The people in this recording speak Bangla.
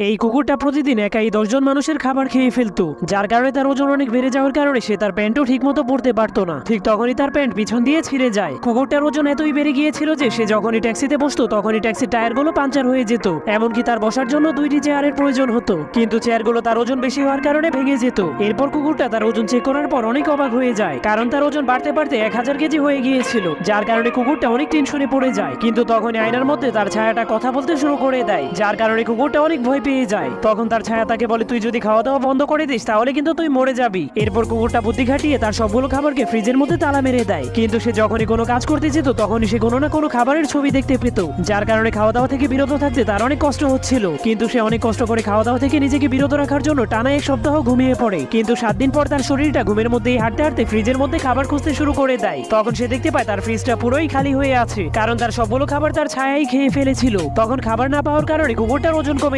এই কুকুরটা প্রতিদিন একাই 10 জন মানুষের খাবার খেয়ে ফেলতো, যার কারণে তার ওজন অনেক বেড়ে যাওয়ার কারণে সে তার প্যান্টও ঠিক মতো পরতে পারতো না। ঠিক তখনই তার প্যান্ট পিছন দিয়ে ছিঁড়ে যায়। কুকুরটার ওজন এতই বেড়ে গিয়েছিল যে সে যখনই ট্যাক্সিতে বসতো তখনই ট্যাক্সির টায়ারগুলো পাঞ্চার হয়ে যেত। এমনকি তার বসার জন্য 2টি চেয়ারের প্রয়োজন হতো, কিন্তু চেয়ারগুলো তার ওজন বেশি হওয়ার কারণে ভেঙে যেত। এরপর কুকুরটা তার ওজন চেক করার পর অনেক অবাক হয়ে যায়, কারণ তার ওজন বাড়তে বাড়তে 1000 কেজি হয়ে গিয়েছিল, যার কারণে কুকুরটা অনেক টেনশনে পড়ে যায়। কিন্তু তখনই আয়নার মধ্যে তার ছায়াটা কথা বলতে শুরু করে দেয়, যার কারণে কুকুরটা অনেক ভয় পেয়ে যায়। তখন তার ছায়া তাকে বলে, তুই যদি খাওয়া দাওয়া বন্ধ করে দিস তাহলে কিন্তু তুই মরে যাবি। এরপর কুকুরটা বুদ্ধি খাটিয়ে তার সবগুলো খাবারকে ফ্রিজের মধ্যে তালা মেরে দেয়। কিন্তু সে যখনই কোনো কাজ করতে যেত তখনই সে কোনো না কোনো খাবারের ছবি দেখতে পেত, যার কারণে খাওয়া দাওয়া থেকে বিরত থাকতে তার অনেক কষ্ট হচ্ছিল। কিন্তু সে অনেক কষ্ট করে খাওয়া দাওয়া থেকে নিজেকে বিরত রাখার জন্য টানা 1 সপ্তাহ ঘুমিয়ে পড়ে। কিন্তু 7 দিন পর তার শরীরটা ঘুমের মধ্যেই হাঁটতে হাঁটতে ফ্রিজের মধ্যে খাবার খুঁজতে শুরু করে দেয়। তখন সে দেখতে পায় তার ফ্রিজটা পুরোই খালি হয়ে আছে, কারণ তার সবগুলো খাবার তার ছায়াই খেয়ে ফেলেছিল। তখন খাবার না পাওয়ার কারণে কুকুরটার ওজন কমে